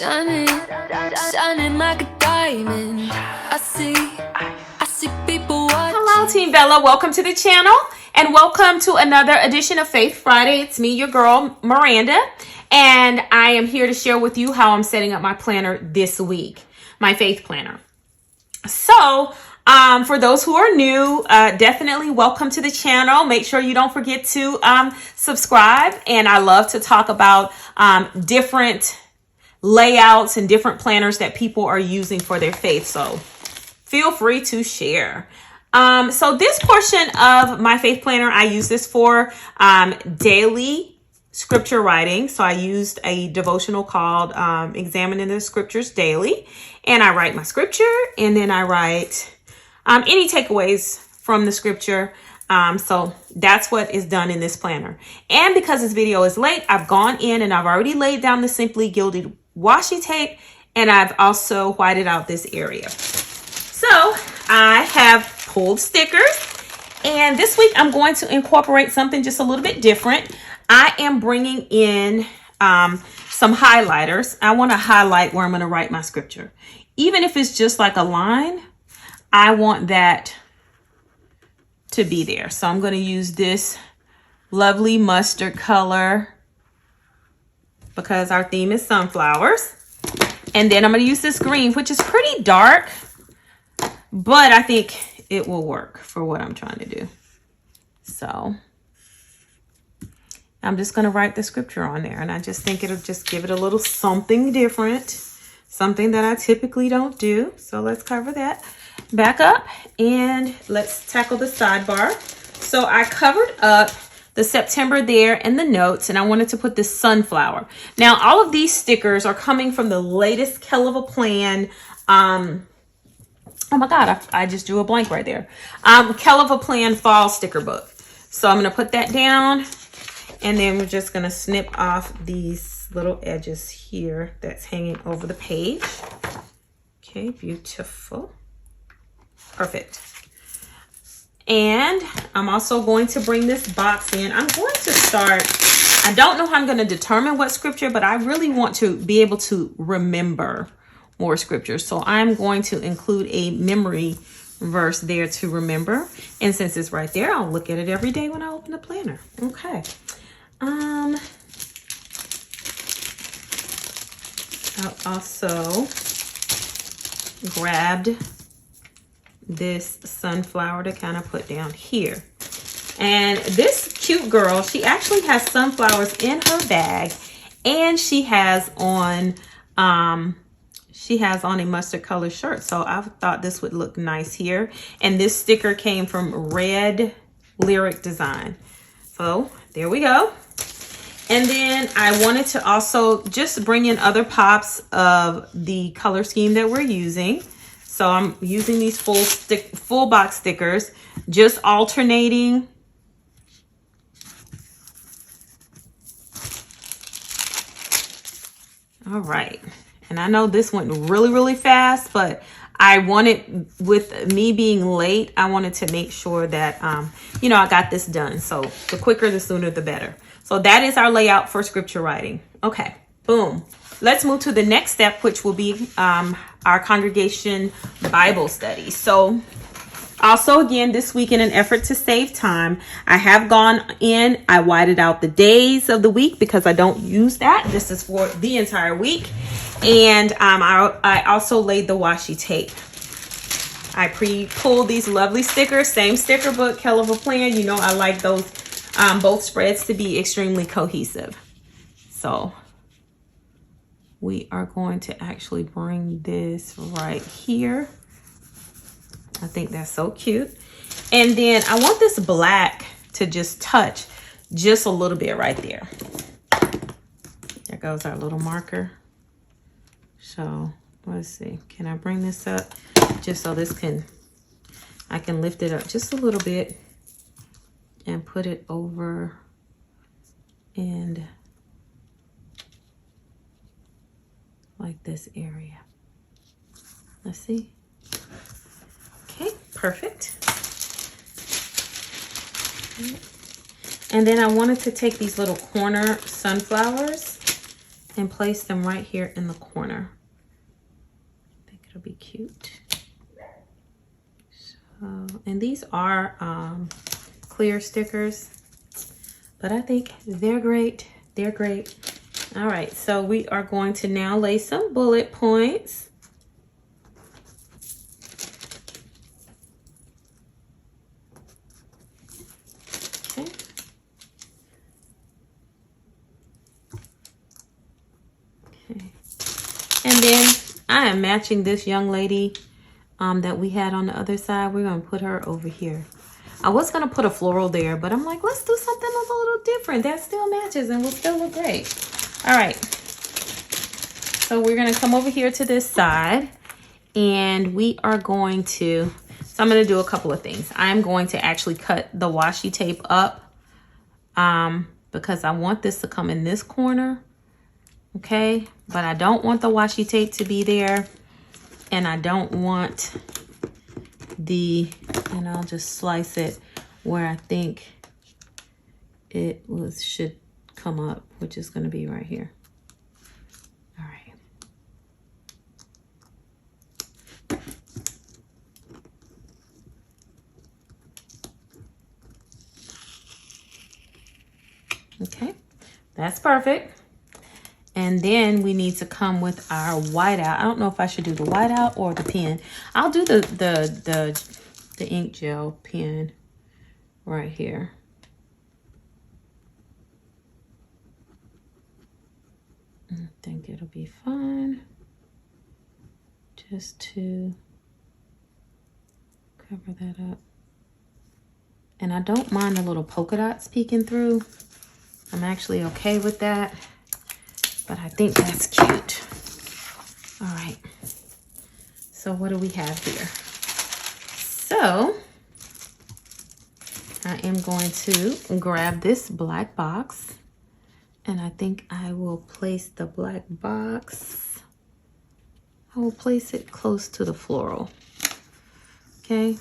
Shining, shining like a diamond. I see people watching. Hello, Team Bella. Welcome to the channel and welcome to another edition of Faith Friday. It's me, your girl, Miranda, and I am here to share with you how I'm setting up my planner this week, my faith planner. So, for those who are new, definitely welcome to the channel. Make sure you don't forget to subscribe. And I love to talk about different layouts and different planners that people are using for their faith. So feel free to share. So this portion of my faith planner, I use this for daily scripture writing. So I used a devotional called Examining the Scriptures Daily. And I write my scripture and then I write any takeaways from the scripture. So that's what is done in this planner. And because this video is late, I've gone in and I've already laid down the Simply Gilded washi tape, and I've also whited out this area. So I have pulled stickers, and this week I'm going to incorporate something just a little bit different. I am bringing in some highlighters. I want to highlight where I'm going to write my scripture. Even if it's just like a line, I want that to be there. So I'm going to use this lovely mustard color because our theme is sunflowers. And then I'm going to use this green, which is pretty dark, but I think it will work for what I'm trying to do. So I'm just going to write the scripture on there. And I just think it'll just give it a little something different, something that I typically don't do. So let's cover that back up and let's tackle the sidebar. So I covered up the September there and the notes, and I wanted to put this sunflower. Now, all of these stickers are coming from the latest Kell of a Plan. Oh my God, I just drew a blank right there. Kell of a Plan fall sticker book. So I'm going to put that down, and then we're just going to snip off these little edges here that's hanging over the page. Okay, beautiful. Perfect. And I'm also going to bring this box in. I'm going to start, I don't know how I'm going to determine what scripture, but I really want to be able to remember more scriptures. So I'm going to include a memory verse there to remember. And since it's right there, I'll look at it every day when I open the planner. Okay. I also grabbed this sunflower to kind of put down here. And this cute girl, she actually has sunflowers in her bag, and she has on a mustard color shirt. So I thought this would look nice here. And this sticker came from Red Lyric Design. So there we go. And then I wanted to also just bring in other pops of the color scheme that we're using. So I'm using these full box stickers, just alternating. All right. And I know this went really, really fast, but I wanted, with me being late, I wanted to make sure that, I got this done. So the quicker, the sooner, the better. So that is our layout for scripture writing. Okay, boom. Let's move to the next step, which will be our congregation Bible study. So also, again, this week, in an effort to save time, I have gone in, I whited out the days of the week because I don't use that. This is for the entire week. And I also laid the washi tape. I pre-pulled these lovely stickers, same sticker book, Kell of a Plan. You know, I like those both spreads to be extremely cohesive. So we are going to actually bring this right here. I think that's so cute. And then I want this black to just touch just a little bit right there. There goes our little marker. So let's see, can I bring this up just so I can lift it up just a little bit and put it over and like this area. Let's see. Okay, perfect. And then I wanted to take these little corner sunflowers and place them right here in the corner. I think it'll be cute. So, and these are clear stickers, but I think they're great. They're great. All right, so we are going to now lay some bullet points. Okay. Okay. And then I am matching this young lady that we had on the other side. We're going to put her over here. I was going to put a floral there, but I'm like, let's do something a little different. That still matches and will still look great. All right. So we're going to come over here to this side, and we are going to, so I'm going to do a couple of things. I'm going to actually cut the washi tape up because I want this to come in this corner. Okay. But I don't want the washi tape to be there. And I don't want and I'll just slice it where I think it should come up, which is going to be right here. All right. Okay, that's perfect. And then we need to come with our whiteout. I don't know if I should do the whiteout or the pen. I'll do the ink gel pen right here. I think it'll be fine just to cover that up. And I don't mind the little polka dots peeking through. I'm actually okay with that. But I think that's cute. All right. So what do we have here? So I am going to grab this black box, and I think I will place the black box. I will place it close to the floral. Okay.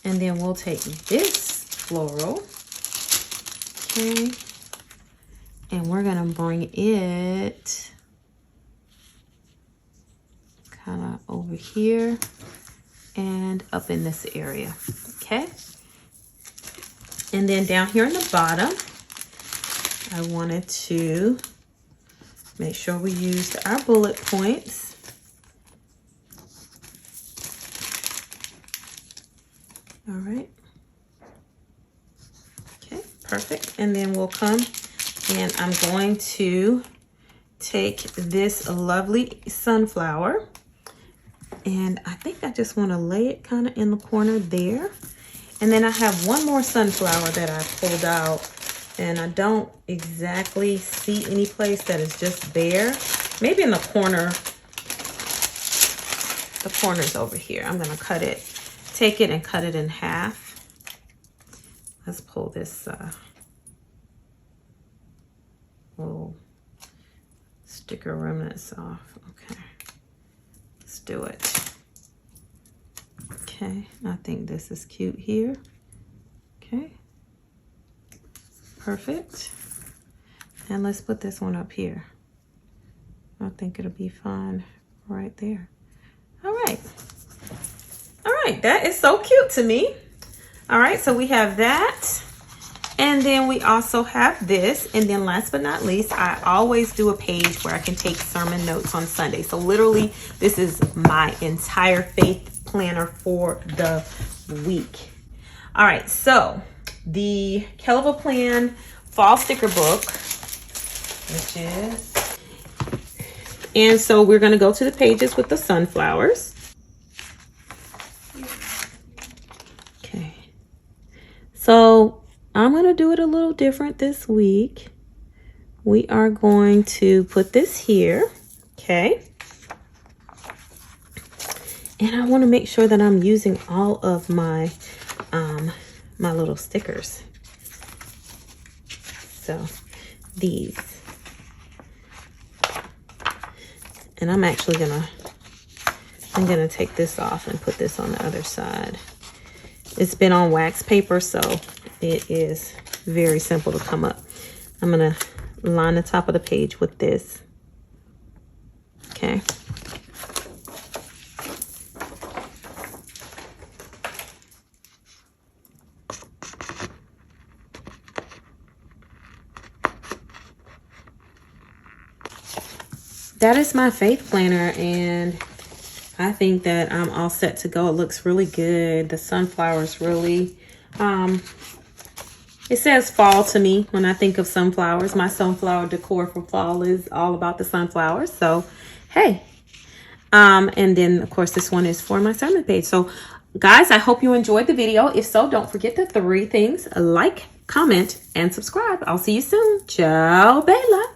And then we'll take this floral. Okay. And we're gonna bring it kind of over here and up in this area, okay? And then down here in the bottom, I wanted to make sure we used our bullet points. All right. Okay, perfect. And then we'll come and I'm going to take this lovely sunflower, and I think I just want to lay it kind of in the corner there. And then I have one more sunflower that I pulled out, and I don't exactly see any place that is just bare. Maybe in the corner. The corner's over here. I'm going to cut it, take it and cut it in half. Let's pull this little sticker remnants off. Okay, let's do it. Okay, I think this is cute here. Okay, perfect. And let's put this one up here. I think it'll be fine right there. All right. All right, that is so cute to me. All right, so we have that. And then we also have this. And then last but not least, I always do a page where I can take sermon notes on Sunday. So literally, this is my entire faith planner for the week. All right, so the Kelva Plan Fall Sticker Book, which is, and so we're going to go to the pages with the sunflowers. Okay, so I'm going to do it a little different this week. We are going to put this here, okay? And I want to make sure that I'm using all of my my little stickers. So these. And I'm actually I'm gonna take this off and put this on the other side. It's been on wax paper, so it is very simple to come up. I'm gonna line the top of the page with this. Okay. That is my faith planner, and I think that I'm all set to go. It looks really good. The sunflowers really, it says fall to me when I think of sunflowers. My sunflower decor for fall is all about the sunflowers. So, hey. And then, of course, this one is for my sermon page. So, guys, I hope you enjoyed the video. If so, don't forget the 3 things: like, comment, and subscribe. I'll see you soon. Ciao, Bella.